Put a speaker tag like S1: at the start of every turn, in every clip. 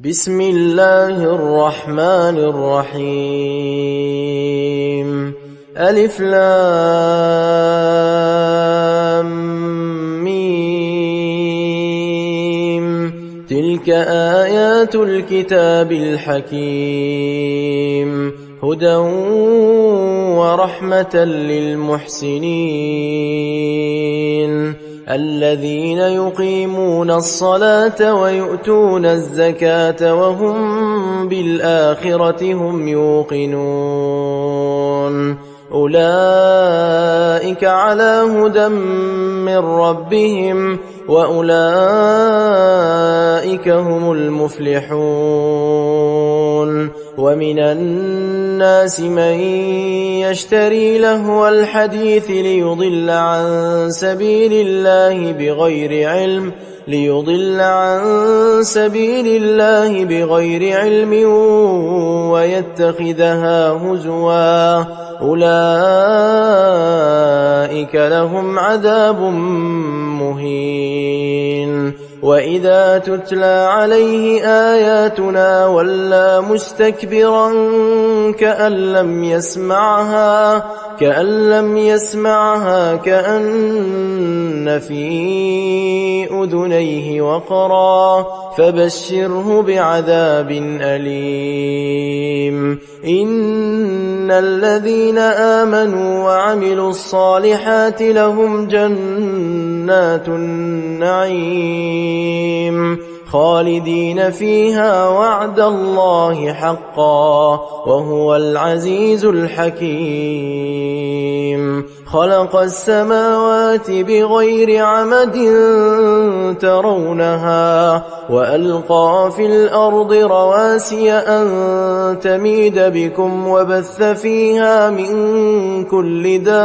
S1: بسم الله الرحمن الرحيم. ألف لام ميم. تلك آيات الكتاب الحكيم، هدى ورحمة للمحسنين الذين يقيمون الصلاة ويؤتون الزكاة وهم بالآخرة هم يوقنون. أولئك على هدى من ربهم وأولئك هم المفلحون. ومن الناس من يشتري لهو الحديث ليضل عن سبيل الله بغير علم ويتخذها هزوا، أولئك لهم عذاب مهين. وإذا تتلى عليه آياتنا ولى مستكبرا كأن لم يسمعها كأن في أذنيه وقرا، فبشره بعذاب أليم. إن الذين آمنوا وعملوا الصالحات لهم جنات النعيم خالدين فيها وعد الله حقا، وهو العزيز الحكيم. خلق السماوات بغير عمد ترونها وألقى في الأرض رواسي أن تميد بكم وبث فيها من كل دابة،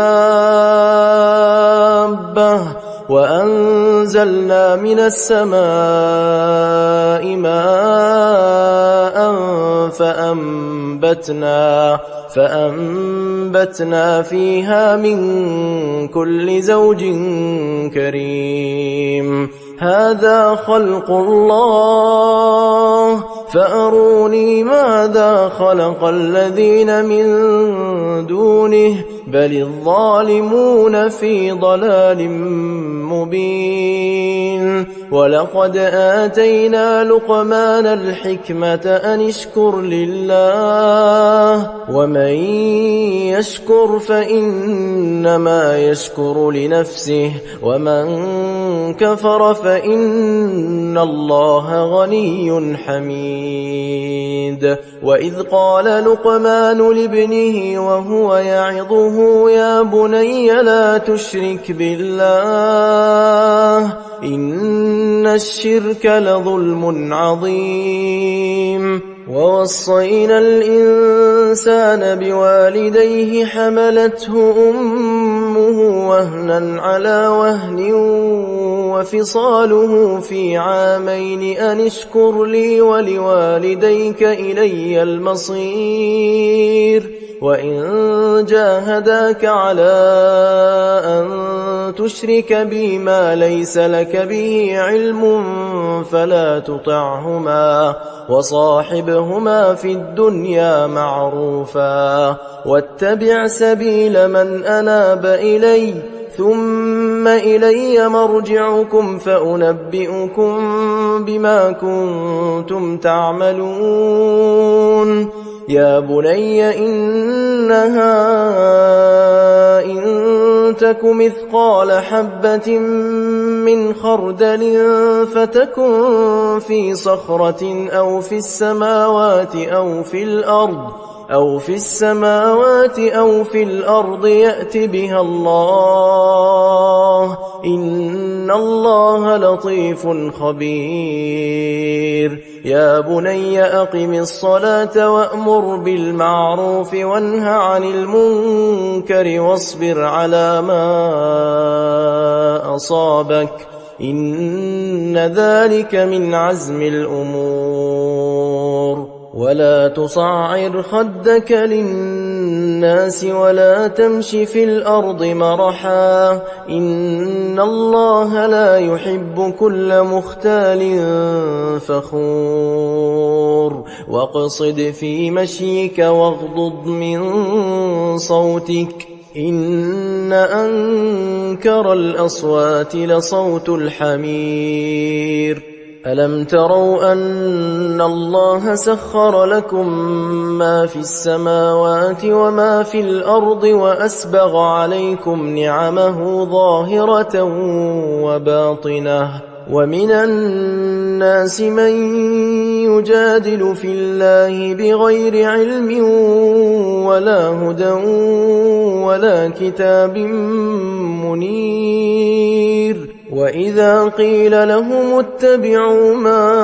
S1: وأنزلنا من السماء ماء فأنبتنا فيها من كل زوج كريم. هذا خلق الله فأروني ماذا خلق الذين من دونه، بل الظالمون في ضلال مبين. ولقد آتينا لقمان الحكمة أن اشكر لله، ومن يشكر فإنما يشكر لنفسه، ومن كفر فإن الله غني حميد. وإذ قال لقمان لابنه وهو يعظه يا بني لا تشرك بالله إن الشرك لظلم عظيم. ووصينا الإنسان بوالديه حملته أمه وهنا على وهن وفصاله في عامين أن اشكر لي ولوالديك إلي المصير. وإن جاهداك على أن تشرك بي ما ليس لك به علم فلا تطعهما، وصاحبهما في الدنيا معروفا، واتبع سبيل من أناب إلي، ثم إلي مرجعكم فأنبئكم بما كنتم تعملون. يا بني إنها إن تك مثقال حبة من خردل فتكن في صخرة أو في السماوات أو في الأرض يأت بها الله، إن الله لطيف خبير. يا بني أقم الصلاة وأمر بالمعروف وانه عن المنكر واصبر على ما أصابك، إن ذلك من عزم الأمور. ولا تصعر خدك للناس الناس ولا تمش في الأرض مرحا إن الله لا يحب كل مختال فخور واقصد في مشيك واغضض من صوتك إن أنكر الأصوات لصوت الحمير ألم تروا أن الله سخر لكم ما في السماوات وما في الأرض وأسبغ عليكم نعمه ظاهرة وباطنة ومن الناس من يجادل في الله بغير علم ولا هدى ولا كتاب منير وإذا قيل لهم اتبعوا ما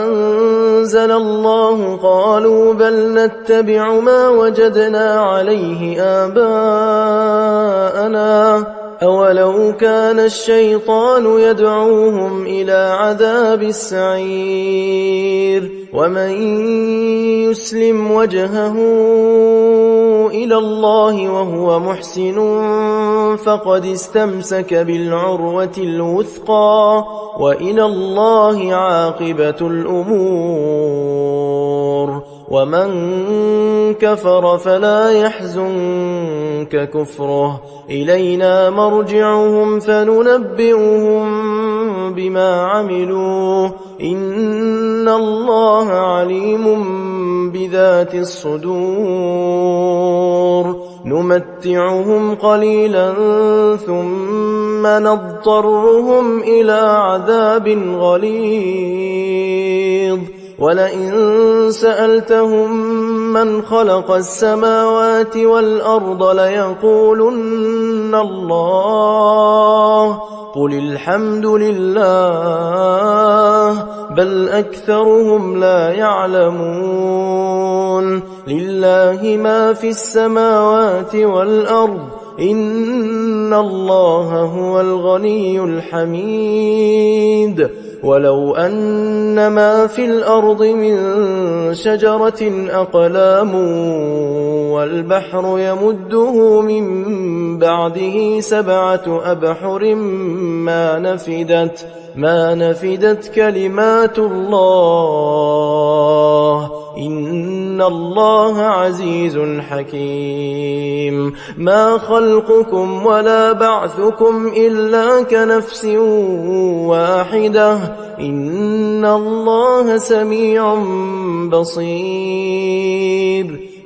S1: أنزل الله قالوا بل نتبع ما وجدنا عليه آباءنا أولو كان الشيطان يدعوهم إلى عذاب السعير ومن يسلم وجهه إلى الله وهو محسن فقد استمسك بالعروة الوثقى وإلى الله عاقبة الأمور ومن كفر فلا يحزنك كفره إلينا مرجعهم فننبئهم بما عملوا إن الله عليم بذات الصدور نمتعهم قليلا ثم نضطرهم إلى عذاب غليظ ولئن سألتهم من خلق السماوات والأرض ليقولن الله قل الحمد لله بل أكثرهم لا يعلمون لله ما في السماوات والأرض إن الله هو الغني الحميد ولو أن ما في الأرض من شجرة أقلام والبحر يمده من بعده 7 أبحر ما نفدت كلمات الله إن الله عزيز حكيم ما خلقكم ولا بعثكم إلا كنفس واحدة إن الله سميع بصير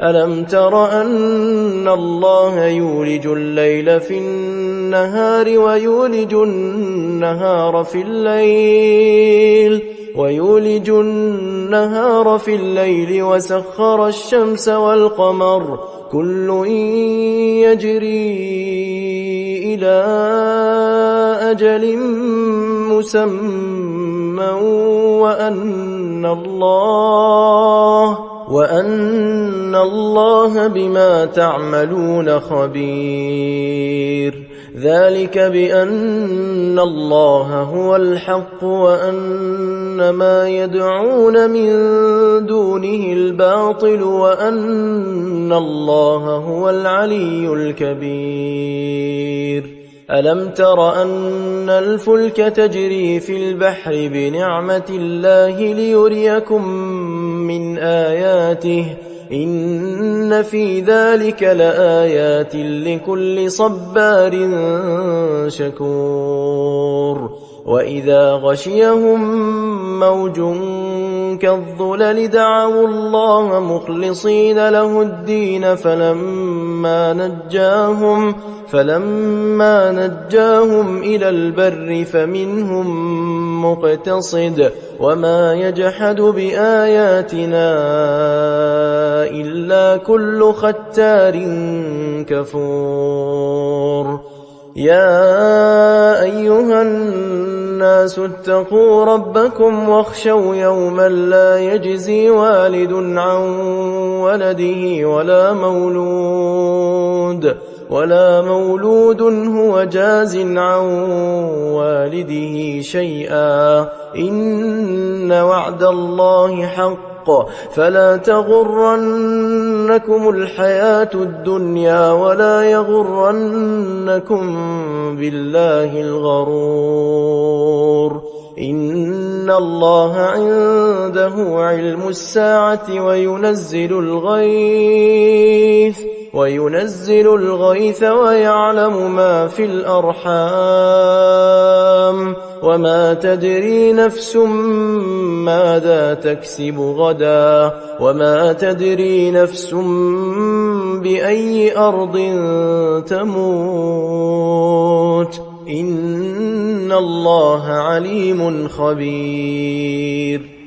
S1: ألم تر أن الله يولج الليل في النهار ويولج النهار في الليل وسخر الشمس والقمر كل يجري إلى أجل مسمى وأن الله بما تعملون خبير ذلك بأن الله هو الحق وأن ما يدعون من دونه الباطل وأن الله هو العلي الكبير ألم تر أن الفلك تجري في البحر بنعمة الله ليريكم من آياته إن في ذلك لآيات لكل صبار شكور وإذا غشيهم موج كالظلل دعوا الله مخلصين له الدين فلما نجاهم إلى البر فمنهم مقتصد وما يجحد بآياتنا إلا كل ختار كفور يا أيها الناس اتقوا ربكم واخشوا يوما لا يجزي والد عن ولده ولا مولود هو جاز عن والده شيئا إن وعد الله حق فلا تغرنكم الحياة الدنيا ولا يغرنكم بالله الغرور. إن الله عنده علم الساعة وينزل الغيث ويعلم ما في الأرحام وما تدري نفس ماذا تكسب غدا وما تدري نفس بأي أرض تموت إن الله عليم خبير.